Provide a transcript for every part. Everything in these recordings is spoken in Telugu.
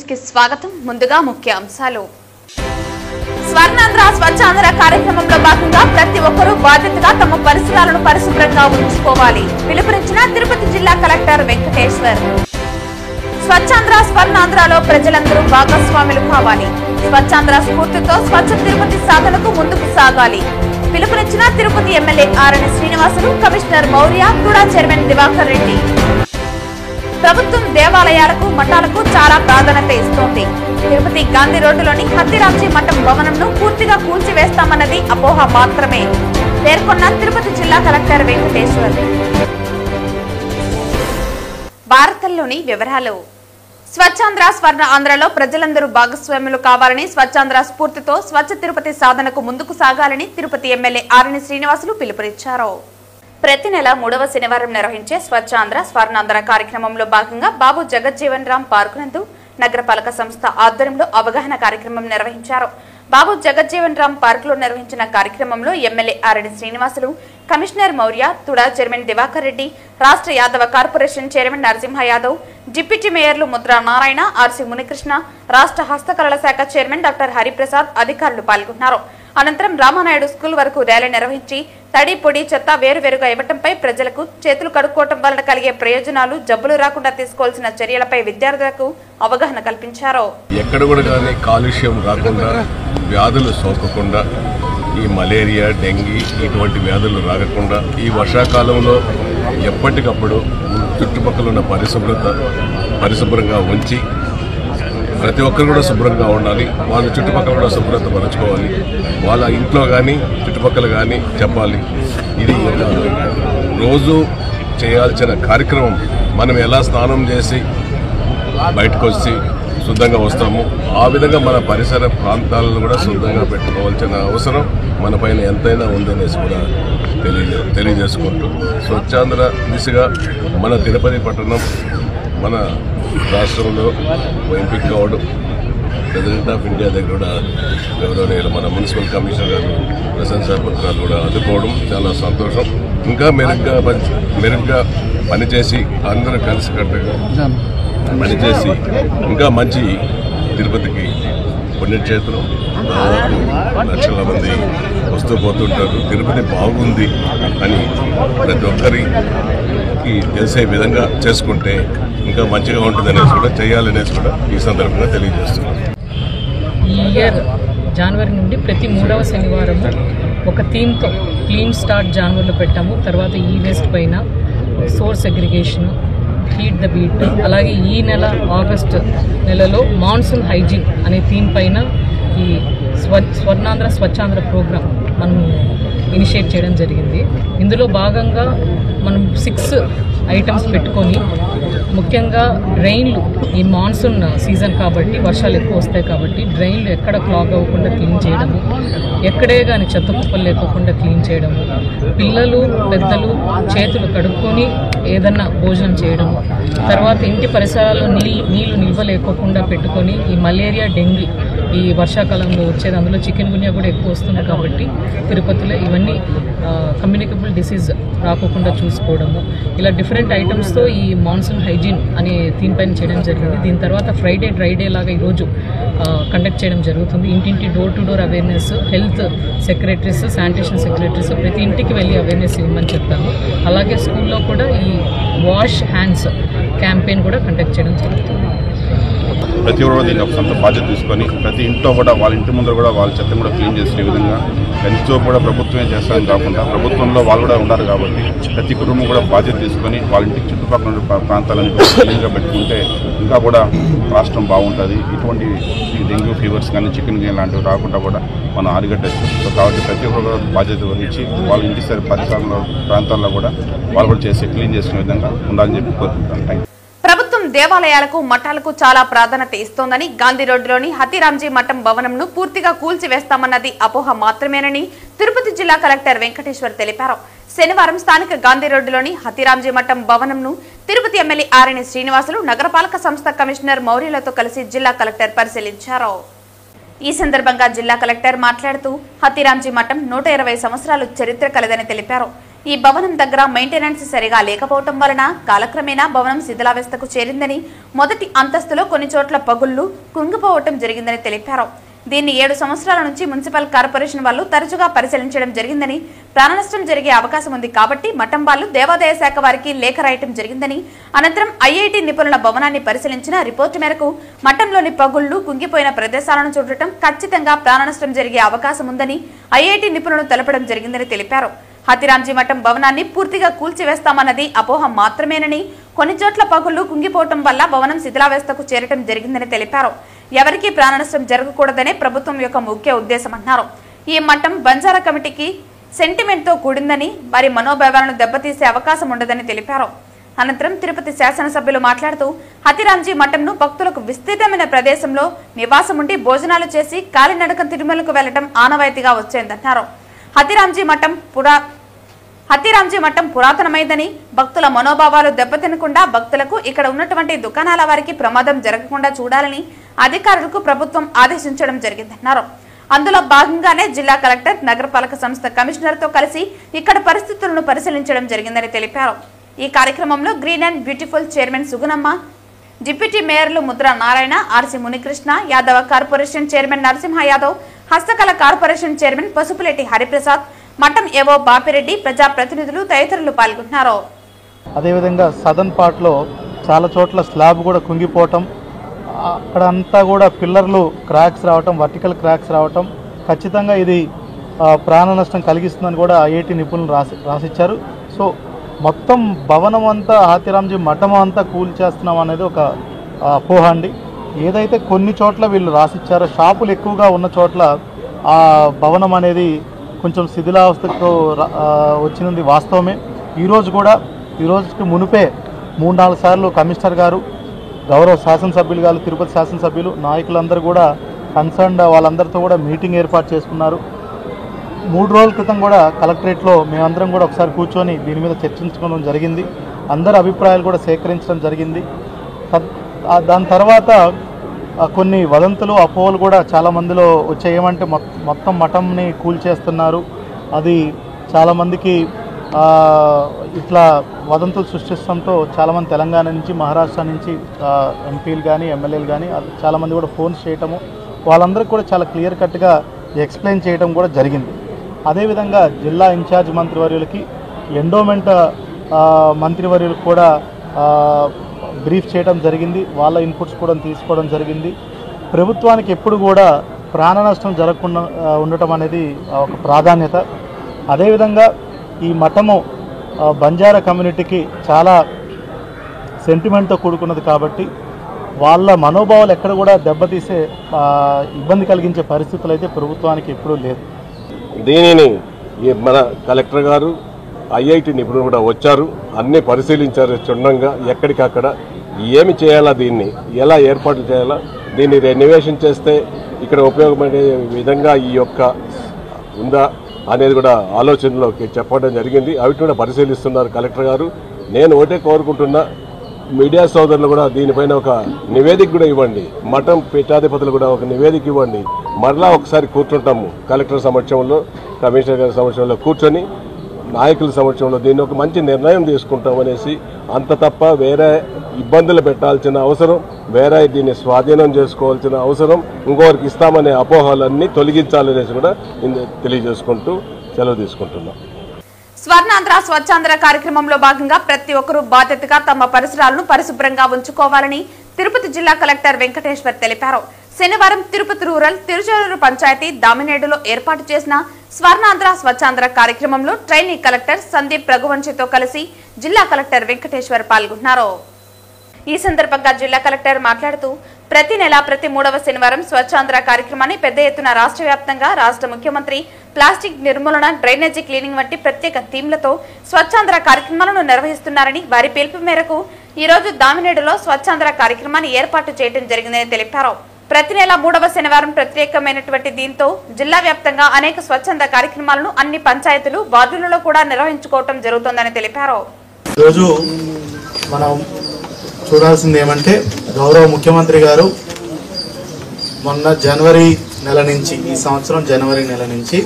న్యూస్ కి స్వాగతం. ముందుగా ముఖ్య అంశాలు. స్వర్ణాంధ్ర స్వచ్ఛాంధ్ర కార్యక్రమంలో భాగంగా ప్రతి ఒక్కరూ బాధ్యతగా తమ పరిసరాలను పరిశుభ్రంగా ఉంచుకోవాలి. పిలుపునిచ్చిన తిరుపతి జిల్లా కలెక్టర్ వెంకటేశ్వర్. స్వచ్ఛాంధ్ర స్వర్ణాంధ్రలో ప్రజలందరూ భాగస్వాములు కావాలి. స్వచ్ఛాంధ్ర స్ఫూర్తితో స్వచ్ఛ తిరుపతి సాధనకు ముందుకు సాగాలి. పిలుపునిచ్చిన Tirupati MLA RN Srinivasulu, commissioner Maurya, TUDA chairman Diwakar Reddy. ప్రభుత్వం దేవాలయాలకు మఠాలకు చాలా ప్రాధాన్యత ఇస్తోంది. తిరుపతి గాంధీ రోడ్డులోని హత్తిరాంజీ మఠం భవనంను పూర్తిగా కూల్చివేస్తామన్నది అపోహ మాత్రమే పేర్కొన్న తిరుపతి జిల్లా కలెక్టర్ వెంకటేశ్వర్. వార్తల్లోని వివరాలు. స్వచ్ఛాంధ్ర స్వర్ణ ఆంధ్రలో ప్రజలందరూ భాగస్వాములు కావాలని, స్వచ్ఛాంధ్ర స్ఫూర్తితో స్వచ్ఛ తిరుపతి సాధనకు ముందుకు సాగాలని తిరుపతి ఎమ్మెల్యే ఆర్ఎన్ శ్రీనివాసులు పిలుపునిచ్చారు. ప్రతి నెల 3వ శనివారం నిర్వహించే స్వచ్ఛాంధ్ర స్వర్ణాంధ్ర కార్యక్రమంలో భాగంగా బాబు జగజ్జీవన్ రామ్ పార్కు నందు నగరపాలక సంస్థ ఆధ్వర్యంలో అవగాహన కార్యక్రమం నిర్వహించారు. బాబు జగజ్జీవన్ రామ్ పార్కులో నిర్వహించిన కార్యక్రమంలో MLA RN Srinivasulu, commissioner Maurya, TUDA chairman Diwakar Reddy, రాష్ట్ర Yadava corporation chairman Narasimha Yadav, deputy మేయర్లు ముద్రా నారాయణ, ఆర్సి మునికృష్ణ, రాష్ట్ర హస్తకళల శాఖ చైర్మన్ డాక్టర్ హరిప్రసాద్ అధికారులు పాల్గొన్నారు. అనంతరం రామానాయుడు స్కూల్ వరకు ర్యాలీ నిర్వహించి తడి పొడి చెత్త వేరువేరుగా ఇవ్వటంపై, ప్రజలకు చేతులు కడుక్కోవటం వలన కలిగే ప్రయోజనాలు, జబ్బులు రాకుండా తీసుకోవాల్సిన చర్యలపై విద్యార్థులకు అవగాహన కల్పించారు. ఎక్కడ కూడా కానీ కాలుష్యం రాకుండా, వ్యాధులు సోకకుండా, ఈ మలేరియా, డెంగీ ఇటువంటి వ్యాధులు రాకుండా ఈ వర్షాకాలంలో ఎప్పటికప్పుడు చుట్టుపక్కల ఉన్న పరిశుభ్రంగా ఉంచి ప్రతి ఒక్కరు కూడా శుభ్రంగా ఉండాలి. వాళ్ళ చుట్టుపక్కల కూడా శుభ్రత పరచుకోవాలి. వాళ్ళ ఇంట్లో కానీ చుట్టుపక్కల కానీ చెప్పాలి. ఇది రోజు చేయాల్సిన కార్యక్రమం. మనం ఎలా స్నానం చేసి బయటకు వచ్చి శుద్ధంగా వస్తాము, ఆ విధంగా మన పరిసర ప్రాంతాలను కూడా శుద్ధంగా పెట్టుకోవాల్సిన అవసరం మన పైన ఎంతైనా ఉందనేసి కూడా తెలియజేసుకుంటూ స్వచ్ఛాంధ్ర దిశగా మన తిరుపతి పట్టణం మన రాష్ట్రంలో ఎంపిక కావడం, ప్రెసిడెంట్ ఆఫ్ ఇండియా దగ్గర కూడా గౌరవనీయులు మన మున్సిపల్ కమిషనర్ గారు ప్రశంసా పత్రాలు కూడా అందుకోవడం చాలా సంతోషం. ఇంకా మెరుగ్గా పనిచేసి అందరూ కలిసికట్టుగా పనిచేసి ఇంకా మంచి తిరుపతికి పుణ్యక్షేత్రం, లక్షల మంది వస్తూ పోతుంటారు. తిరుపతి బాగుంది అని ప్రతి ఒక్కరికి తెలిసే విధంగా చేసుకుంటే ఇంకా మంచిగా ఉంటుంది అనేసి కూడా చేయాలనేసి కూడా ఈ సందర్భంగా తెలియజేస్తున్నాం. ఈ ఇయర్ జనవరి నుండి ప్రతి 3వ శనివారం ఒక థీమ్తో క్లీన్ స్టార్ట్ జనవరిలో పెట్టాము. తర్వాత ఈ వేస్ట్ పైన source segregation, heat the beat, అలాగే ఈ నెల ఆగస్ట్ నెలలో మాన్సూన్ హైజీన్ అనే థీమ్ పైన ఈ స్వర్ణాంధ్ర స్వచ్ఛాంధ్ర ప్రోగ్రామ్ మనం ఇనిషియేట్ చేయడం జరిగింది. ఇందులో భాగంగా మనం 6 ఐటమ్స్ పెట్టుకొని, ముఖ్యంగా డ్రైన్లు, ఈ మాన్సూన్ సీజన్ కాబట్టి వర్షాలు ఎక్కువ వస్తాయి కాబట్టి డ్రైన్లు ఎక్కడ క్లాగ్ అవ్వకుండా క్లీన్ చేయడము, ఎక్కడే కానీ చెత్త కుప్పలు లేకోకుండా క్లీన్ చేయడము, పిల్లలు పెద్దలు చేతులు కడుక్కొని ఏదన్నా భోజనం చేయడము, తర్వాత ఇంటి పరిసరాల్లో నీళ్లు నిల్వ లేకోకుండా పెట్టుకొని ఈ మలేరియా, డెంగీ ఈ వర్షాకాలంలో వచ్చేది, అందులో చికెన్ గున్యా కూడా ఎక్కువ వస్తుంది కాబట్టి తిరుపతిలో ఇవన్నీ కమ్యూనికబుల్ డిసీజ్ రాకోకుండా చూసుకోవడము, ఇలా డిఫరెంట్ ఐటమ్స్తో ఈ మాన్సూన్ హైజీన్ అనే థీమ్ పైన చేయడం జరిగింది. దీని తర్వాత ఫ్రైడే డ్రై డే లాగా ఈరోజు కండక్ట్ చేయడం జరుగుతుంది. ఇంటింటి door to door awareness, health secretaries, sanitation secretaries ప్రతి ఇంటికి వెళ్ళి అవేర్నెస్ ఇవ్వమని చెప్తాను. అలాగే స్కూల్లో కూడా ఈ వాష్ హ్యాండ్స్ క్యాంపెయిన్ కూడా కండక్ట్ చేయడం జరుగుతుంది. ప్రతి ఒక్కరు దీన్ని ఒక సొంత బాధ్యత తీసుకొని ప్రతి ఇంట్లో కూడా వాళ్ళ ఇంటి ముందర కూడా వాళ్ళ చెత్తను కూడా క్లీన్ చేసే విధంగా ఎంతో కూడా ప్రభుత్వమే చేస్తారని కాకుండా ప్రభుత్వంలో వాళ్ళు కూడా ఉన్నారు కాబట్టి ప్రతి కుటుంబం కూడా బాధ్యత తీసుకొని వాళ్ళ ఇంటికి చుట్టుపక్కల ఉన్న ప్రాంతాలను క్లీన్గా పెట్టుకుంటే ఇంకా కూడా రాష్ట్రం బాగుంటుంది. ఇటువంటి డెంగ్యూ ఫీవర్స్ కానీ చికెన్ గేమ్ లాంటివి రాకుండా కూడా మనం అరికట్టచ్చు. సో కాబట్టి ప్రతి ఒక్కరు కూడా బాధ్యత వహించి వాళ్ళ ఇంటి పరిసరాల ప్రాంతాల్లో కూడా వాళ్ళు కూడా చేసి క్లీన్ చేసుకునే విధంగా ఉండాలని చెప్పి కోరుకుంటాను. ప్రభుత్వం దేవాలయాలకు మఠాలకు చాలా ప్రాధాన్యత ఇస్తోందని, గాంధీ రోడ్డులోని హత్తిరాంజీ మఠం భవనంను పూర్తిగా కూల్చివేస్తామన్నది అపోహ మాత్రమేనని తిరుపతి జిల్లా కలెక్టర్ వెంకటేశ్వర్ తెలిపారు. శనివారం స్థానిక గాంధీ రోడ్డులోని హత్తిరాంజీ మఠం భవనంను తిరుపతి ఎమ్మెల్యే ఆర్ఎన్ శ్రీనివాసులు, నగరపాలక సంస్థ కమిషనర్ మౌర్యలతో కలిసి జిల్లా కలెక్టర్ పరిశీలించారు. ఈ సందర్భంగా జిల్లా కలెక్టర్ మాట్లాడుతూ హతిరాంజీ మఠం 120 సంవత్సరాలు చరిత్ర కలదని తెలిపారు. ఈ భవనం దగ్గర మెయింటెనెన్స్ సరిగా లేకపోవటం వలన కాలక్రమేణా భవనం శిథిలావస్థకు చేరిందని, మొదటి అంతస్తులో కొన్ని చోట్ల పగుళ్లు కుంగిపోవటం జరిగిందని తెలిపారు. దీన్ని 7 సంవత్సరాల నుంచి మున్సిపల్ కార్పొరేషన్ వాళ్ళు తరచుగా పరిశీలించడం జరిగిందని, ప్రాణనష్టం జరిగే అవకాశం ఉంది కాబట్టి మఠం వాళ్ళు దేవాదాయ శాఖ వారికి లేఖ రాయటం జరిగిందని, అనంతరం ఐఐటి నిపుణుల భవనాన్ని పరిశీలించిన రిపోర్టు మేరకు మఠంలోని పగుళ్లు కుంగిపోయిన ప్రదేశాలను చూడటం ఖచ్చితంగా ప్రాణనష్టం జరిగే అవకాశం ఉందని ఐఐటి నిపుణులు తెలపడం జరిగిందని తెలిపారు. హతిరాంజీ మఠం భవనాన్ని పూర్తిగా కూల్చివేస్తామన్నది అపోహ మాత్రమేనని, కొన్ని చోట్ల పగుళ్లు కుంగిపోవటం వల్ల భవనం శిథిలావస్థకు చేరటం జరిగిందని తెలిపారు. ఎవరికీ ప్రాణనష్టం జరగకూడదనే ప్రభుత్వం యొక్క ముఖ్య ఉద్దేశమన్నారు. ఈ మఠం బంజారా కమిటీకి సెంటిమెంట్తో కూడిందని, వారి మనోభావాలను దెబ్బతీసే అవకాశం ఉండదని తెలిపారు. అనంతరం తిరుపతి శాసనసభ్యులు మాట్లాడుతూ హతిరాంజీ మఠంను భక్తులకు విస్తృతమైన ప్రదేశంలో నివాసం ఉండి భోజనాలు చేసి కాలినడక తిరుమలకు వెళ్లడం ఆనవాయితీగా వచ్చేందన్నారు. హతిరాంజీ మఠం పురాతనమైందని, భక్తుల మనోభావాలు దెబ్బతినకుండా భక్తులకు ఇక్కడ ఉన్నటువంటి దుకాణాల వారికి ప్రమాదం జరగకుండా చూడాలని అధికారులకు ప్రభుత్వం ఆదేశించడం జరిగిందన్నారు. అందులో భాగంగానే జిల్లా కలెక్టర్ నగరపాలక సంస్థ కమిషనర్తో కలిసి ఇక్కడ పరిస్థితులను పరిశీలించడం జరిగిందని తెలిపారు. ఈ కార్యక్రమంలో green and beautiful chairman Sugunamma, deputy మేయర్లు Mudra Narayana, RC Munikrishna Yadav, corporation chairman Narasimha Yadav, హస్తకళ కార్పొరేషన్ చైర్మన్ పసుపులేటి హరిప్రసాద్, మఠం ఏవో బాపిరెడ్డి, ప్రజాప్రతినిధులు తదితరులు పాల్గొన్నారు. అదేవిధంగా సదన్ పార్ట్లో చాలా చోట్ల స్లాబ్ కూడా కుంగిపోవటం, అక్కడంతా కూడా పిల్లర్లు క్రాక్స్ రావటం, వర్టికల్ క్రాక్స్ రావటం, ఖచ్చితంగా ఇది ప్రాణ నష్టం కలిగిస్తుందని కూడా ఐఐటి నిపుణులు రాసిచ్చారు. సో మొత్తం భవనం అంతా హతిరాంజీ మఠం అంతా కూల్చేస్తున్నాం అనేది ఒక అపోహ అండి. ఏదైతే కొన్ని చోట్ల వీళ్ళు రాసిచ్చారో, షాపులు ఎక్కువగా ఉన్న చోట్ల ఆ భవనం అనేది కొంచెం శిథిలావస్థకు వచ్చినది వాస్తవమే. ఈరోజుకి మునిపే 3-4 సార్లు కమిషనర్ గారు, గౌరవ శాసనసభ్యులు గారు, తిరుపతి శాసనసభ్యులు, నాయకులందరూ కూడా కన్సర్న్డ్ వాళ్ళందరితో కూడా మీటింగ్ ఏర్పాటు చేసుకున్నారు. 3 రోజుల క్రితం కూడా కలెక్టరేట్లో మేమందరం కూడా ఒకసారి కూర్చొని దీని మీద చర్చించుకోవడం జరిగింది. అందరి అభిప్రాయాలు కూడా సేకరించడం జరిగింది. దాని తర్వాత కొన్ని వదంతులు, అపోహలు కూడా చాలా మందిలో వచ్చాయి. ఏమంటే మొత్తం మఠంని కూల్చేస్తున్నారు, అది చాలామందికి ఇట్లా వదంతులు సృష్టించడంతో చాలామంది తెలంగాణ నుంచి, మహారాష్ట్ర నుంచి ఎంపీలు కానీ ఎమ్మెల్యేలు కానీ చాలామంది కూడా ఫోన్స్ చేయటము, వాళ్ళందరికీ కూడా చాలా క్లియర్ కట్గా ఎక్స్ప్లెయిన్ చేయడం కూడా జరిగింది. అదేవిధంగా జిల్లా ఇన్ఛార్జ్ మంత్రివర్యులకి, ఎండోమెంట్ మంత్రివర్యులకు కూడా బ్రీఫ్ చేయడం జరిగింది. వాళ్ళ ఇన్పుట్స్ కూడా తీసుకోవడం జరిగింది. ప్రభుత్వానికి ఎప్పుడు కూడా ప్రాణ నష్టం జరగకుండా ఉండటం అనేది ఒక ప్రాధాన్యత. అదేవిధంగా ఈ మఠము బంజారా కమ్యూనిటీకి చాలా సెంటిమెంట్తో కూడుకున్నది కాబట్టి వాళ్ళ మనోభావాలు ఎక్కడ కూడా దెబ్బతీసే ఇబ్బంది కలిగించే పరిస్థితులు అయితే ప్రభుత్వానికి ఎప్పుడూ లేదు. దీనిని మన కలెక్టర్ గారు, ఐఐటి నిపుణులు కూడా వచ్చారు, అన్నీ పరిశీలించారు. క్షుణ్ణంగా ఎక్కడికక్కడ ఏమి చేయాలా, దీన్ని ఎలా ఏర్పాట్లు చేయాలా, దీన్ని రెన్యువేషన్ చేస్తే ఇక్కడ ఉపయోగపడే విధంగా ఈ యొక్క ఉందా అనేది కూడా ఆలోచనలోకి చెప్పడం జరిగింది. అవి కూడా పరిశీలిస్తున్నారు కలెక్టర్ గారు. నేను ఒకటే కోరుకుంటున్నా, మీడియా సోదరులు కూడా దీనిపైన ఒక నివేదిక కూడా ఇవ్వండి, మఠం పీఠాధిపతులు కూడా ఒక నివేదిక ఇవ్వండి. మరలా ఒకసారి కూర్చుంటాము కలెక్టర్ సమక్షంలో, కమిషనర్ గారి సమక్షంలో కూర్చొని నాయకుల సమక్షంలో దీన్ని ఒక మంచి నిర్ణయం తీసుకుంటామనేసి, అంత తప్ప వేరే ఇబ్బందులు పెట్టాల్సిన అవసరం, వేరే దీన్ని స్వాధీనం చేసుకోవాల్సిన అవసరం, ఇంకొకరికి ఇస్తామనే అపోహలన్నీ తొలగించాలనేసి కూడా తెలియజేసుకుంటూ సెలవు తీసుకుంటున్నాం. స్వర్ణాంధ్ర స్వచ్ఛాంధ్ర కార్యక్రమంలో భాగంగా ప్రతి ఒక్కరూ బాధ్యతగా తమ పరిసరాలను పరిశుభ్రంగా ఉంచుకోవాలని తిరుపతి జిల్లా కలెక్టర్ వెంకటేశ్వర్ తెలిపారు. శనివారం తిరుపతి రూరల్ తిరుచానూరు పంచాయతీ దామినేడులో ఏర్పాటు చేసిన స్వర్ణాంధ్ర స్వచ్ఛాంధ్ర కార్యక్రమంలో ట్రైనీ కలెక్టర్ సందీప్ రఘువంశితో కలిసి జిల్లా కలెక్టర్ వెంకటేశ్వర్ పాల్గొన్నారు. ఈ సందర్భంగా జిల్లా కలెక్టర్ మాట్లాడుతూ ప్రతి నెల ప్రతి 3వ శనివారం స్వచ్ఛాంధ్ర కార్యక్రమాన్ని పెద్ద ఎత్తున రాష్ట్ర వ్యాప్తంగా రాష్ట్ర ముఖ్యమంత్రి ప్లాస్టిక్ నిర్మూలన, డ్రైనేజీ క్లీనింగ్ వంటి ప్రత్యేక థీమ్లతో స్వచ్ఛాంధ్ర కార్యక్రమాలను నిర్వహిస్తున్నారని, వారి పిలుపు మేరకు ఈ రోజు దామినేడులో స్వచ్ఛాంధ్ర కార్యక్రమాన్ని ఏర్పాటు చేయడం జరిగిందని తెలిపారు. ప్రతి నెల 3వ శనివారం ప్రత్యేకమైనటువంటి దీంతో జిల్లా వ్యాప్తంగా అనేక స్వచ్ఛంద కార్యక్రమాలను అన్ని పంచాయతీలు, వార్డులలో కూడా నిర్వహించుకోవడం జరుగుతోందని తెలిపారు. ఈరోజు మనం చూడాల్సింది ఏమంటే, గౌరవ ముఖ్యమంత్రి గారు మొన్న జనవరి నెల నుంచి, ఈ సంవత్సరం జనవరి నెల నుంచి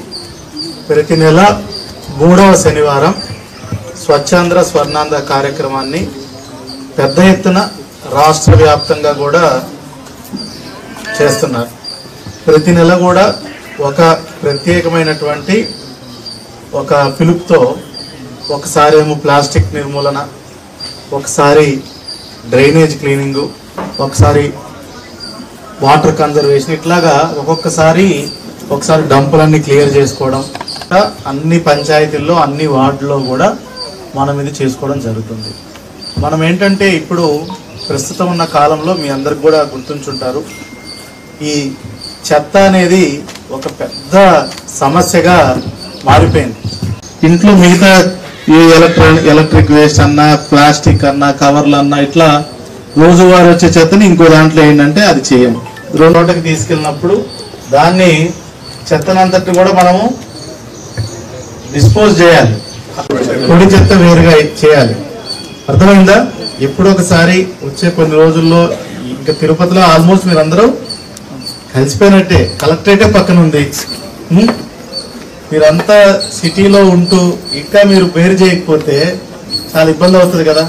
ప్రతి నెల 3వ శనివారం స్వచ్ఛాంధ్ర స్వర్ణాంధ్ర కార్యక్రమాన్ని పెద్ద ఎత్తున రాష్ట్ర వ్యాప్తంగా కూడా చేస్తున్నారు. ప్రతి నెల కూడా ఒక ప్రత్యేకమైనటువంటి ఒక పిలుపుతో, ఒకసారి ఏమో ప్లాస్టిక్ నిర్మూలన, ఒకసారి డ్రైనేజ్ క్లీనింగు, ఒకసారి వాటర్ కన్జర్వేషన్, ఇట్లాగా ఒకసారి డంపులన్నీ క్లియర్ చేసుకోవడం, అన్ని పంచాయతీల్లో అన్ని వార్డుల్లో కూడా మనం ఇది చేసుకోవడం జరుగుతుంది. మనం ఏంటంటే ఇప్పుడు ప్రస్తుతం ఉన్న కాలంలో మీ అందరికి కూడా గుర్తుంచుంటారు, ఈ చెత్త అనేది ఒక పెద్ద సమస్యగా మారిపోయింది. ఇంట్లో మిగతా ఈ ఎలక్ట్రిక్ వేస్ట్ అన్నా, ప్లాస్టిక్ అన్నా, కవర్లు అన్నా, ఇట్లా రోజువారీ వచ్చే చెత్తని ఇంకో దాంట్లో ఏంటంటే అది చేయము. రోడ్డుకి తీసుకెళ్ళినప్పుడు దాన్ని చెత్తనంతటి కూడా మనము డిస్పోజ్ చేయాలి, పొడి చెత్త వేరుగా చేయాలి. అర్థమైందా? ఎప్పుడు ఒకసారి వచ్చే కొన్ని రోజుల్లో, ఇంకా తిరుపతిలో ఆల్మోస్ట్ మీరందరూ కలిసిపోయినట్టే, కలెక్టరేటే పక్కన ఉంది. మీరంతా సిటీలో ఉంటూ ఇంకా మీరు వేరు చేయకపోతే చాలా ఇబ్బంది అవుతుంది కదా.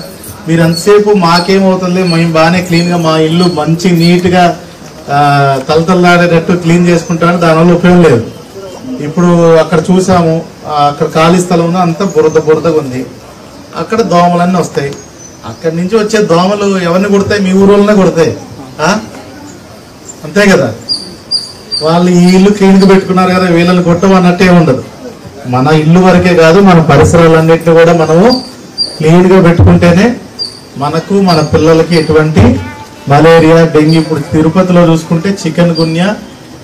మీరు అంతసేపు మాకేమవుతుంది, మేము బాగానే క్లీన్గా మా ఇల్లు మంచి నీట్గా తలతల్లాడేటట్టు క్లీన్ చేసుకుంటామని దానివల్ల ఉపయోగం లేదు. ఇప్పుడు అక్కడ చూసాము, అక్కడ ఖాళీ స్థలం ఉంది, అంతా బురదగా ఉంది, అక్కడ దోమలన్నీ వస్తాయి. అక్కడి నుంచి వచ్చే దోమలు ఎవరిని కొడతాయి? మీ ఊరోళ్ళనే కొడతాయి. అంతే కదా. వాళ్ళు ఈ ఇల్లు క్లీన్గా పెట్టుకున్నారు కదా, వీళ్ళని కొట్టమన్నట్టే ఉండదు. మన ఇల్లు వరకే కాదు, మన పరిసరాలన్నింటినీ కూడా మనము క్లీన్గా పెట్టుకుంటేనే మనకు, మన పిల్లలకి ఎటువంటి మలేరియా, డెంగ్యూ, ఇప్పుడు తిరుపతిలో చూసుకుంటే చికెన్ గున్యా,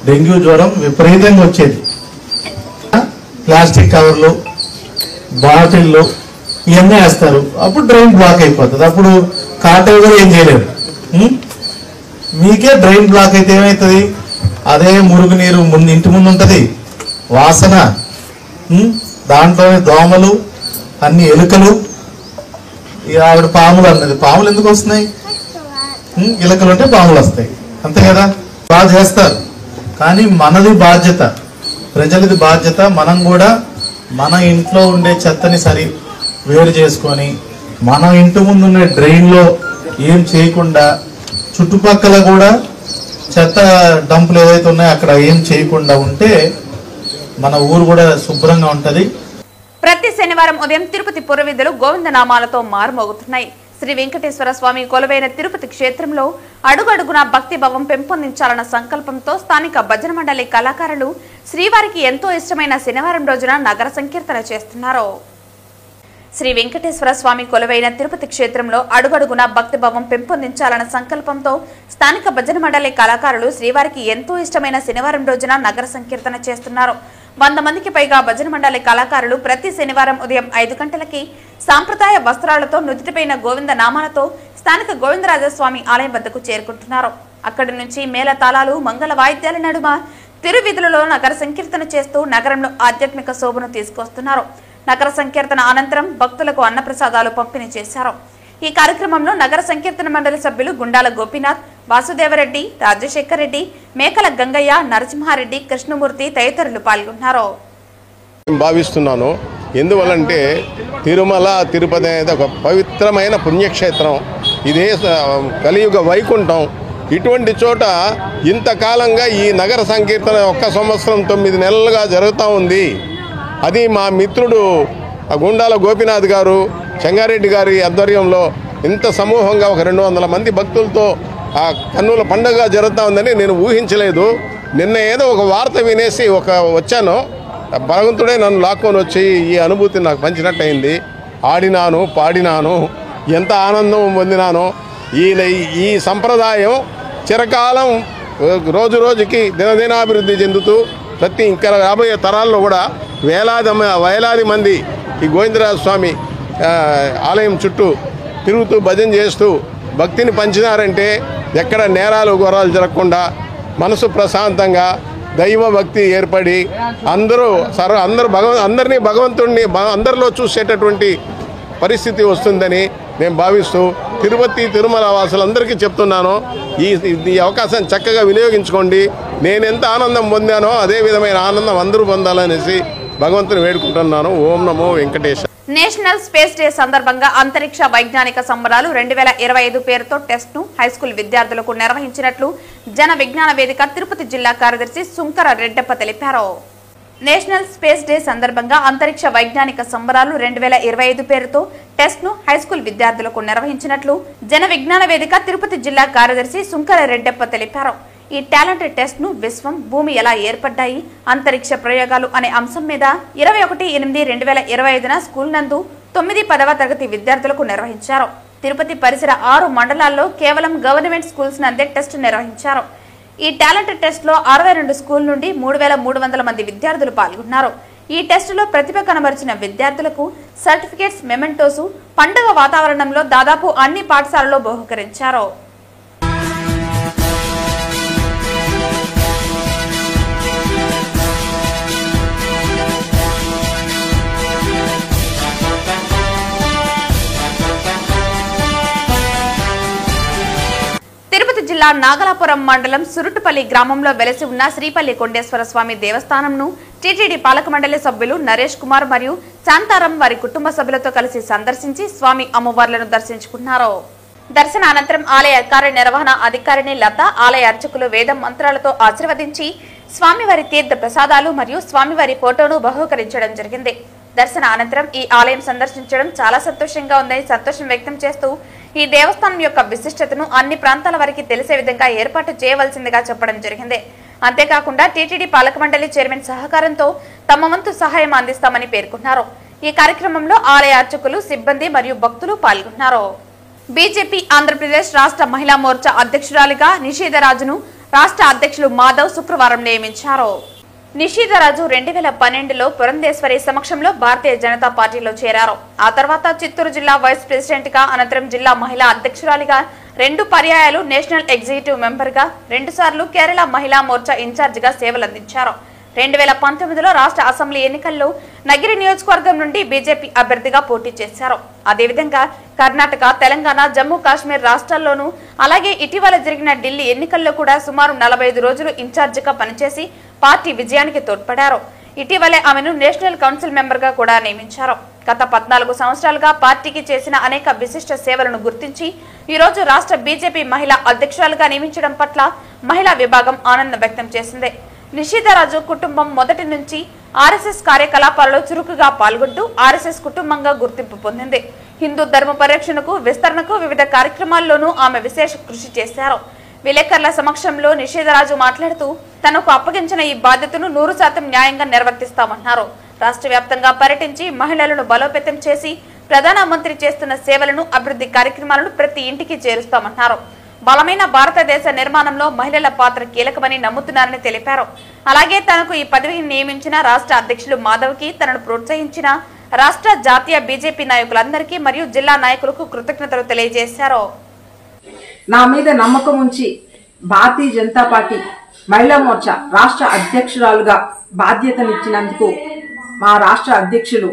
డెంగ్యూ జ్వరం విపరీతంగా వచ్చేది. ప్లాస్టిక్ కవర్లు, బాటిళ్ళు ఇవన్నీ వేస్తారు, అప్పుడు డ్రైన్ బ్లాక్ అయిపోతుంది. అప్పుడు కాటేవి కూడా ఏం చేయలేదు. మీకే డ్రైన్ బ్లాక్ అయితే ఏమవుతుంది? అదే మురుగునీరు ఇంటి ముందు ఉంటుంది, వాసన, దాంట్లోనే దోమలు, అన్ని ఎలుకలు. ఆవిడ పాములు అన్నది, పాములు ఎందుకు వస్తున్నాయి? ఎలుకలు అంటే పాములు వస్తాయి, అంతే కదా. బాగా చేస్తారు, కానీ మనది బాధ్యత, ప్రజలది బాధ్యత. మనం కూడా మన ఇంట్లో ఉండే చెత్తని వేరు చేసుకొని, మన ఇంటి ముందు ఉండే డ్రైన్లో ఏం చేయకుండా, చుట్టుపక్కల కూడా చెత్త డంపులు ఏవైతే ఉన్నాయో అక్కడ ఏం చేయకుండా ఉంటే మన ఊరు కూడా శుభ్రంగా ఉంటది. ప్రతి శనివారం ఉదయం తిరుపతి పురవీధులు గోవిందనామాలతో మారుమోగుతున్నాయి. శ్రీ వెంకటేశ్వర స్వామి కొలువైన తిరుపతి క్షేత్రంలో అడుగడుగునా భక్తి భావం పెంపొందించాలన్న సంకల్పంతో స్థానిక భజన మండలి కళాకారులు శ్రీవారికి ఎంతో ఇష్టమైన శనివారం రోజున నగర సంకీర్తన చేస్తున్నారు. శ్రీ వెంకటేశ్వర స్వామి కొలువైన తిరుపతి క్షేత్రంలో అడుగడుగునా భక్తిభావం పెంపొందించాలన్న సంకల్పంతో స్థానిక భజన మండలి కళాకారులు శ్రీవారికి ఎంతో ఇష్టమైన శనివారం రోజున నగర సంకీర్తన చేస్తున్నారు. 100 మందికి పైగా భజన మండలి కళాకారులు ప్రతి శనివారం ఉదయం 5 గంటలకి సాంప్రదాయ వస్త్రాలతో నుదుటిపైన గోవింద నామాలతో స్థానిక గోవిందరాజస్వామి ఆలయం వద్దకు చేరుకుంటున్నారు. అక్కడి నుంచి మేళతాళాలు, మంగళ వాయిద్యాల నడుమ తిరువీధులలో నగర సంకీర్తన చేస్తూ నగరంలో ఆధ్యాత్మిక శోభను తీసుకొస్తున్నారు. నగర సంకీర్తన అనంతరం భక్తులకు అన్నప్రసాదాలు పంపిణీ చేశారు. ఈ కార్యక్రమంలో నగర సంకీర్తన మండలి సభ్యులు గుండాల గోపీనాథ్, వాసుదేవరెడ్డి, రాజశేఖర్ రెడ్డి, మేకల గంగయ్య, నరసింహారెడ్డి, కృష్ణమూర్తి తదితరులు పాల్గొన్నారు. భావిస్తున్నాను, ఎందువల్లంటే తిరుమల తిరుపతి అనేది ఒక పవిత్రమైన పుణ్యక్షేత్రం. ఇదే కలియుగ వైకుంఠం. ఇటువంటి చోట ఇంతకాలంగా ఈ నగర సంకీర్తన 1 సంవత్సరం 9 నెలలుగా జరుగుతూ ఉంది. అది మా మిత్రుడు గుండాల గోపీనాథ్ గారు, చెంగారెడ్డి గారి ఆధ్వర్యంలో ఇంత సమూహంగా ఒక 200 మంది భక్తులతో ఆ కన్నుల పండుగ జరుగుతూ ఉందని నేను ఊహించలేదు. నిన్న ఏదో ఒక వార్త వినేసి వచ్చాను. భగవంతుడే నన్ను లాక్కొని వచ్చి ఈ అనుభూతిని నాకు పంచినట్టయింది. ఆడినాను, పాడినాను, ఎంత ఆనందం పొందినానో. ఈ సంప్రదాయం చిరకాలం రోజు రోజుకి దినదినాభివృద్ధి చెందుతూ ఇంకా రాబోయే తరాల్లో కూడా వేలాది మంది ఈ గోవిందరాజ స్వామి ఆలయం చుట్టూ తిరుగుతూ భజన చేస్తూ భక్తిని పంచినారంటే ఎక్కడ నేరాలు ఘోరాలు జరగకుండా మనసు ప్రశాంతంగా దైవ భక్తి ఏర్పడి అందరినీ భగవంతుడిని అందరిలో చూసేటటువంటి పరిస్థితి వస్తుందని నేను భావిస్తూ తిరుపతి తిరుమల వాసులందరికీ చెప్తున్నాను, ఈ అవకాశాన్ని చక్కగా వినియోగించుకోండి. నేను ఎంత ఆనందం పొందానో అదే విధమైన ఆనందం అందరూ పొందాలనేసి భగవంతుని వేడుకుంటున్నాను. ఓం నమో వెంకటేశ. నేషనల్ స్పేస్ డే సందర్భంగా అంతరిక్ష వైజ్ఞానిక సంబరాలు 2025 పేరుతో టెస్ట్ ను హైస్కూల్ విద్యార్థులకు నిర్వహించినట్లు జన విజ్ఞాన వేదిక తిరుపతి జిల్లా కార్యదర్శి సుంకర రెడ్డప్ప తెలిపారు. నేషనల్ స్పేస్ డే సందర్భంగా అంతరిక్ష వైజ్ఞానిక సంబరాలు 2025 పేరుతో టెస్ట్ ను హైస్కూల్ విద్యార్థులకు నిర్వహించినట్లు జన విజ్ఞాన వేదిక తిరుపతి జిల్లా కార్యదర్శి సుంకర రెడ్డప్ప తెలిపారు. ఈ టాలెంట్ టెస్ట్ ను విశ్వం, భూమి ఎలా ఏర్పడ్డాయి, అంతరిక్ష ప్రయోగాలు అనే అంశం మీద 21/8/2025న స్కూల్ నందు 9-10వ తరగతి విద్యార్థులకు నిర్వహించారు. తిరుపతి పరిసర 6 మండలాల్లో కేవలం గవర్నమెంట్ స్కూల్స్ నందే టెస్ట్ నిర్వహించారు. ఈ టాలెంట్ టెస్ట్ లో 62 స్కూల్ నుండి 3300 మంది విద్యార్థులు పాల్గొన్నారు. ఈ టెస్టులో ప్రతిభ కనబరిచిన విద్యార్థులకు సర్టిఫికేట్స్, మెమెంటోస్ పండుగ వాతావరణంలో దాదాపు అన్ని పాఠశాలల్లో బహుకరించారు. తిరుపతి జిల్లా నాగలాపురం మండలం సురుట్టుపల్లి గ్రామంలో వెలసి ఉన్న శ్రీపల్లి కొండేశ్వర స్వామి దేవస్థానంను టీటీడీ పాలక మండలి సభ్యులు నరేష్ కుమార్ మరియు శాంతారం వారి కుటుంబ సభ్యులతో కలిసి సందర్శించి స్వామి అమ్మవార్లను దర్శించుకున్నారు. దర్శన అనంతరం ఆలయ కార్యనిర్వహణ అధికారిని లత, ఆలయ అర్చకులు వేద మంత్రాలతో ఆశీర్వదించి స్వామివారి తీర్థ ప్రసాదాలు మరియు స్వామివారి ఫోటోను బహూకరించడం జరిగింది. దర్శన అనంతరం ఈ ఆలయం సందర్శించడం చాలా సంతోషంగా ఉందని సంతోషం వ్యక్తం చేస్తూ ఈ దేవస్థానం యొక్క విశిష్టతను అన్ని ప్రాంతాల వారికి తెలిసే విధంగా ఏర్పాటు చేయవలసిందిగా చెప్పడం జరిగింది. అంతేకాకుండా టీటీడీ పాలక మండలి చైర్మన్ సహకారంతో తమ వంతు సహాయం అందిస్తామని పేర్కొన్నారు. ఈ కార్యక్రమంలో ఆలయ అర్చకులు, సిబ్బంది మరియు భక్తులు పాల్గొన్నారు. బీజేపీ ఆంధ్రప్రదేశ్ రాష్ట్ర మహిళా మోర్చా అధ్యక్షురాలిగా నిషీధరాజును రాష్ట్ర అధ్యక్షులు మాధవ్ శుక్రవారం నియమించారు. నిషీధరాజు 2012లో పురంధేశ్వరి సమక్షంలో భారతీయ జనతా పార్టీలో చేరారు. ఆ తర్వాత చిత్తూరు జిల్లా వైస్ ప్రెసిడెంట్ గా, అనంతరం జిల్లా మహిళా అధ్యక్షురాలిగా, 2 పర్యాయాలు నేషనల్ ఎగ్జిక్యూటివ్ మెంబర్ గా, 2 సార్లు కేరళ మహిళా మోర్చా ఇన్ఛార్జ్ గా సేవలందించారు. 2019లో రాష్ట్ర అసెంబ్లీ ఎన్నికల్లో నగిరి నియోజకవర్గం నుండి బీజేపీ అభ్యర్థిగా పోటీ చేశారు. అదేవిధంగా కర్ణాటక, తెలంగాణ, జమ్మూ కాశ్మీర్ రాష్ట్రాల్లోనూ అలాగే ఇటీవల జరిగిన ఢిల్లీ ఎన్నికల్లో కూడా సుమారు 45 రోజులు ఇన్ఛార్జిగా పనిచేసి పార్టీ విజయానికి తోడ్పడారు. ఇటీవలే ఆమెను నేషనల్ కౌన్సిల్ మెంబర్ గా కూడా నియమించారు. గత 14 సంవత్సరాలుగా పార్టీకి చేసిన అనేక విశిష్ట సేవలను గుర్తించి ఈ రోజు రాష్ట్ర బీజేపీ మహిళా అధ్యక్షురాలుగా నియమించడం పట్ల మహిళా విభాగం ఆనందం వ్యక్తం చేసింది. నిషీధరాజు కుటుంబం మొదటి నుంచి ఆర్ఎస్ఎస్ కార్యకలాపాలలో చురుకుగా పాల్గొంటూ ఆర్ఎస్ఎస్ కుటుంబంగా గుర్తింపు పొందింది. హిందూ ధర్మ పరిరక్షణకు, విస్తరణకు వివిధ కార్యక్రమాల్లోనూ ఆమె విశేష కృషి చేశారు. విలేకరుల సమక్షంలో నిషీధరాజు మాట్లాడుతూ తనకు అప్పగించిన ఈ బాధ్యతను 100% న్యాయంగా నిర్వర్తిస్తామన్నారు. రాష్ట్ర వ్యాప్తంగా పర్యటించి మహిళలను బలోపేతం చేసి ప్రధానమంత్రి చేస్తున్న సేవలను, అభివృద్ధి కార్యక్రమాలను ప్రతి ఇంటికి చేరుస్తామన్నారు. బలమైన భారతదేశ నిర్మాణంలో మహిళల పాత్ర కీలకమని నమ్ముతున్నారని తెలిపారు. అలాగే తనకు ఈ పదవిని నియమించిన రాష్ట్ర అధ్యక్షులు మాధవ్కి, తనను ప్రోత్సహించిన రాష్ట్ర, జాతీయ బీజేపీ నాయకులందరికీ మరియు జిల్లా నాయకులకు కృతజ్ఞతలు తెలియజేశారు. నా మీద నమ్మకం ఉంచి భారతీయ జనతా పార్టీ మహిళా మోర్చా రాష్ట్ర అధ్యక్షురాలుగా బాధ్యతనిచ్చినందుకు మా రాష్ట్ర అధ్యక్షులు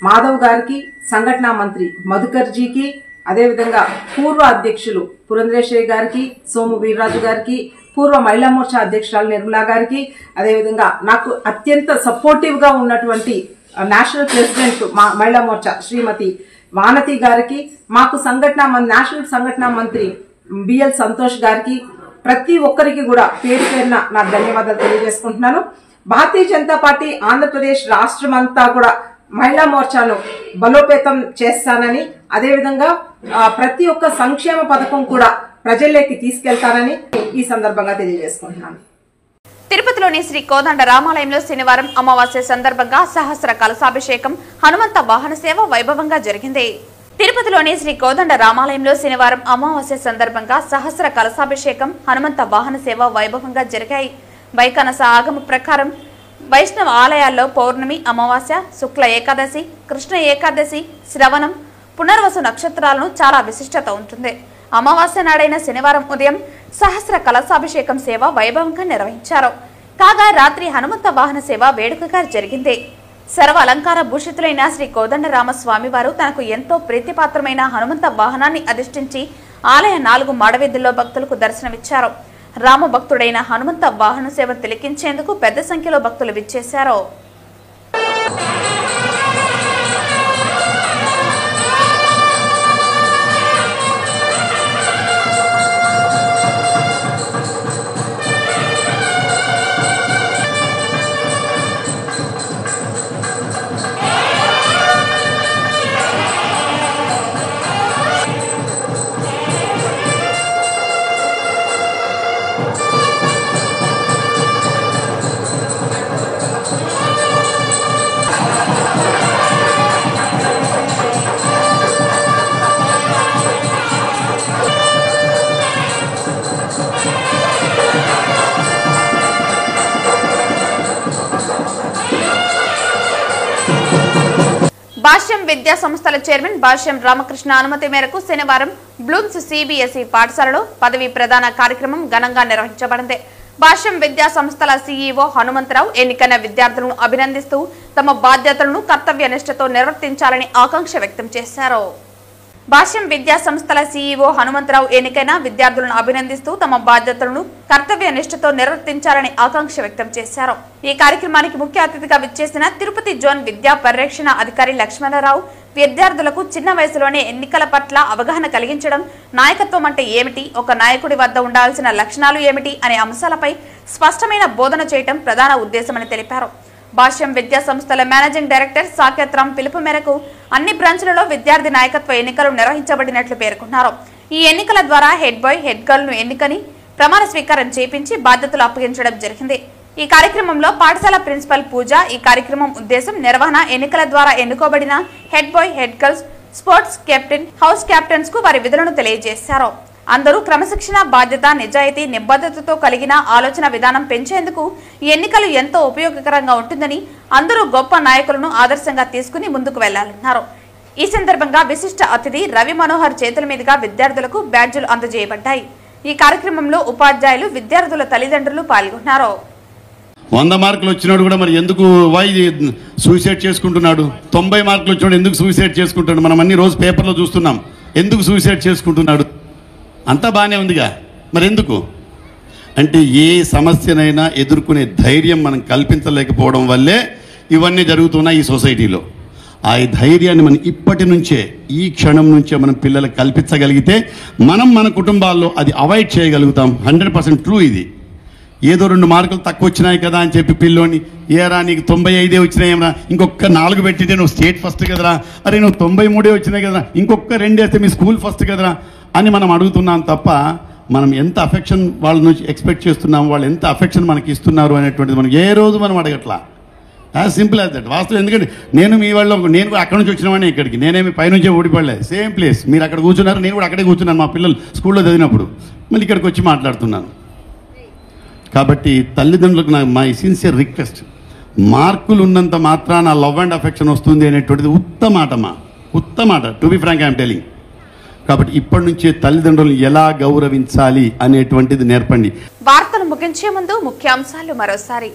మాధవ్ గారికి, సంఘటనా మంత్రి మధుకర్ జీకి, అదేవిధంగా పూర్వ అధ్యక్షులు పురంధరేశ్వరి గారికి, సోము వీర్రాజు గారికి, పూర్వ మహిళా మోర్చా అధ్యక్షురాలు నిర్మలా గారికి, అదేవిధంగా నాకు అత్యంత సపోర్టివ్ గా ఉన్నటువంటి నేషనల్ ప్రెసిడెంట్ మహిళా మోర్చా శ్రీమతి వానతి గారికి, మాకు నేషనల్ సంఘటనా మంత్రి బిఎల్ సంతోష్ గారికి, ప్రతి ఒక్కరికి కూడా పేరు పేరున నా ధన్యవాదాలు తెలియజేసుకుంటున్నాను. భారతీయ జనతా పార్టీ ఆంధ్రప్రదేశ్ రాష్ట్రం అంతా కూడా మహిళా మోర్చాను బలోపేతం చేస్తానని, అదేవిధంగా ప్రతి ఒక్క సంక్షేమ పథకం కూడా ప్రజల్లోకి తీసుకెళ్తానని ఈ సందర్భంగా తెలియజేసుకుంటున్నాను. తిరుపతిలోని శ్రీ కోదండ రామాలయంలో శనివారం అమావాస్య సందర్భంగా సహస్ర కలశాభిషేకం, హనుమంత వాహన సేవ వైభవంగా జరిగింది. తిరుపతిలోని శ్రీ కోదండ రామాలయంలో శనివారం అమావాస్య సందర్భంగా సహస్ర కలశాభిషేకం, హనుమంత వాహన సేవ వైభవంగా జరిగాయి. వైకనస ఆగమ ప్రకారం వైష్ణవ ఆలయాల్లో పౌర్ణమి, అమావాస్య, శుక్ల ఏకాదశి, కృష్ణ ఏకాదశి, శ్రవణం, పునర్వసు నక్షత్రాలను చాలా విశిష్టత ఉంటుంది. అమావాస్య నాడైన శనివారం ఉదయం సహస్ర కలశాభిషేకం సేవ వైభవంగా నిర్వహించారు. కాగా రాత్రి హనుమంత వాహన సేవ వేడుకగా జరిగింది. సర్వ అలంకార భూషితులైన శ్రీ కోదండరామస్వామి వారు తనకు ఎంతో ప్రీతిపాత్రమైన హనుమంత వాహనాన్ని అధిష్ఠించి ఆలయ 4 మాడవీధుల్లో భక్తులకు దర్శనమిచ్చారు. రామభక్తుడైన హనుమంత వాహన సేవ తిలకించేందుకు పెద్ద సంఖ్యలో భక్తులు విచ్చేశారు. భాష్యం విద్యా సంస్థల చైర్మన్ భాష్యం రామకృష్ణ అనుమతి మేరకు శనివారం బ్లూమ్స్ సిబిఎస్ఈ పాఠశాలలో పదవి ప్రదాన కార్యక్రమం ఘనంగా నిర్వహించబడింది. భాష్యం విద్యా సంస్థల సీఈఓ హనుమంతరావు ఎన్నికైన విద్యార్థులను అభినందిస్తూ తమ బాధ్యతలను కర్తవ్యనిష్టతో నిర్వర్తించాలని ఆకాంక్ష వ్యక్తం చేశారు. భాష్యం విద్యా సంస్థల సీఈఓ హనుమంతరావు ఎన్నికైన విద్యార్థులను అభినందిస్తూ తమ బాధ్యతలను కర్తవ్య నిష్ఠతో నిర్వర్తించాలని ఆకాంక్ష వ్యక్తం చేశారు. ఈ కార్యక్రమానికి ముఖ్య అతిథిగా విచ్చేసిన తిరుపతి జోన్ విద్యా పరిరక్షణ అధికారి లక్ష్మణరావు విద్యార్థులకు చిన్న వయసులోనే ఎన్నికల పట్ల అవగాహన కలిగించడం, నాయకత్వం అంటే ఏమిటి, ఒక నాయకుడి వద్ద ఉండాల్సిన లక్షణాలు ఏమిటి అనే అంశాలపై స్పష్టమైన బోధన చేయడం ప్రధాన ఉద్దేశమని తెలిపారు. భాష్యం విద్యా సంస్థల మేనేజింగ్ డైరెక్టర్ సాకేత్ రామ్ పిలుపు మేరకు అన్ని బ్రాంచ్లలో విద్యార్థి నాయకత్వ ఎన్నికలు నిర్వహించబడినట్లు పేర్కొన్నారు. ఈ ఎన్నికల ద్వారా హెడ్ బాయ్, హెడ్ గర్ల్ ను ఎన్నికని ప్రమాణ స్వీకారం చేపించి బాధ్యతలు అప్పగించడం జరిగింది. ఈ కార్యక్రమంలో పాఠశాల ప్రిన్సిపల్ పూజ, ఈ కార్యక్రమం ఉద్దేశం, నిర్వహణ, ఎన్నికల ద్వారా ఎన్నుకోబడిన head boy, head girls, sports captain, house captains కు వారి విధులను తెలియజేశారు. అందరూ క్రమశిక్షణ, బాధ్యత, నిజాయితీ, నిబద్ధతతో కలిగిన ఆలోచన విధానం పెంచేందుకు ఈ ఎన్నికలు ఎంతో ఉపయోగకరంగా ఉంటుందని, అందరూ గొప్ప నాయకులను ఆదర్శంగా తీసుకుని ముందుకు వెళ్లాలన్నారు. ఈ సందర్భంగా విశిష్ట అతిథి రవి మనోహర్ చేతుల మీదుగా విద్యార్థులకు బ్యాడ్జీలు అందజేయబడ్డాయి. ఈ కార్యక్రమంలో ఉపాధ్యాయులు, విద్యార్థుల తల్లిదండ్రులు పాల్గొన్నారు. 100 మార్కులు వచ్చినాడు కూడా మరి ఎందుకు సూసైడ్ చేసుకుంటున్నాడు? 90 మార్కులు వచ్చినాడు ఎందుకు సూసైడ్ చేసుకుంటున్నాడు? మనం అన్ని రోజు పేపర్లో చూస్తున్నాం. ఎందుకు సూసైడ్ చేసుకుంటున్నాడు? అంతా బాగానే ఉందిగా, మరి ఎందుకు అంటే ఏ సమస్యనైనా ఎదుర్కొనే ధైర్యం మనం కల్పించలేకపోవడం వల్లే ఇవన్నీ జరుగుతున్నాయి ఈ సొసైటీలో. ఆ ధైర్యాన్ని మనం ఇప్పటి నుంచే, ఈ క్షణం నుంచే మనం పిల్లలకు కల్పించగలిగితే మనం మన కుటుంబాల్లో అది అవాయిడ్ చేయగలుగుతాం. 100% ట్రూ ఇది. ఏదో 2 మార్కులు తక్కువ వచ్చినాయి కదా అని చెప్పి పిల్లోని, ఏరా నీకు 95 వచ్చినాయేమరా, ఇంకొక 4 పెట్టితే నువ్వు స్టేట్ ఫస్ట్ కదరా, అరే నువ్వు 93 వచ్చినాయి కదరా, ఇంకొక 2 వేస్తే మీ స్కూల్ ఫస్ట్ కదరా అని మనం అడుగుతున్నాం తప్ప మనం ఎంత అఫెక్షన్ వాళ్ళ నుంచి ఎక్స్పెక్ట్ చేస్తున్నాము, వాళ్ళు ఎంత అఫెక్షన్ మనకి ఇస్తున్నారు అనేటువంటిది మనం ఏ రోజు మనం అడగట్లా. As simple as that. వాస్తవం ఎందుకంటే నేను మీ వాళ్ళు, నేను కూడా అక్కడి నుంచి వచ్చినవాడిని ఇక్కడికి, నేనేమి పైనుంచే ఓడిపడలేదు. సేమ్ ప్లేస్, మీరు అక్కడ కూర్చున్నారు, నేను కూడా అక్కడే కూర్చున్నాను మా పిల్లలు స్కూల్లో చదివినప్పుడు, మళ్ళీ ఇక్కడికి వచ్చి మాట్లాడుతున్నాను. కాబట్టి తల్లిదండ్రులకు నాకు మై సిన్సియర్ రిక్వెస్ట్, మార్కులు ఉన్నంత మాత్రాన లవ్ అండ్ అఫెక్షన్ వస్తుంది అనేటువంటిది ఉత్తమాట. To be frank I'm telling. కాబట్టి ఇప్పటి నుంచే తల్లిదండ్రులను ఎలా గౌరవించాలి అనేటువంటిది నేర్పండి. వార్తలు ముగించే ముందు ముఖ్యాంశాలు మరోసారి.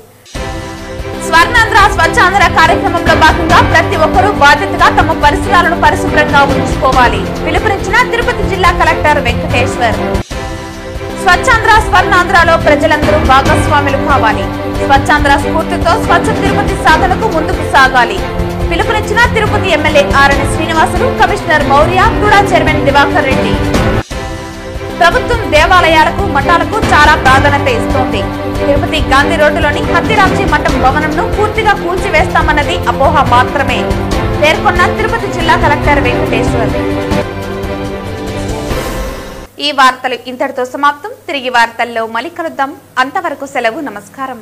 స్వర్ణాంధ్ర స్వచ్ఛాంధ్ర కార్యక్రమంలో భాగంగా ప్రతి ఒక్కరూ బాధ్యతగా తమ పరిసరాలను పరిశుభ్రంగా ఉంచుకోవాలి. పిలుపునిచ్చిన తిరుపతి జిల్లా కలెక్టర్ వెంకటేశ్వర్. స్వచ్ఛాంధ్ర స్వర్ణాంధ్రలో ప్రజలందరూ భాగస్వాములు కావాలి. స్వచ్ఛాంధ్ర స్ఫూర్తితో స్వచ్ఛ తిరుపతి సాధనకు ముందుకు సాగాలి. పిలుపునిచ్చిన Tirupati MLA RN Srinivasulu, commissioner Maurya, కూడా చైర్మన్ దివాకర్ రెడ్డి. ప్రభుత్వం దేవాలయాలకు, మఠాలకు చాలా ప్రాధాన్యత ఇస్తోంది. తిరుపతి గాంధీ రోడ్డులోని హత్తిరాంచి మఠం భవనంను పూర్తిగా కూల్చివేస్తామన్నది అపోహ మాత్రమే పేర్కొన్న తిరుపతి జిల్లా కలెక్టర్ వెంకటేశ్వర్. ఈ వార్తలు ఇంతటితో సమాప్తం. తిరిగి వార్తల్లో మళ్ళీ కలుద్దాం. అంతవరకు సెలవు. నమస్కారం.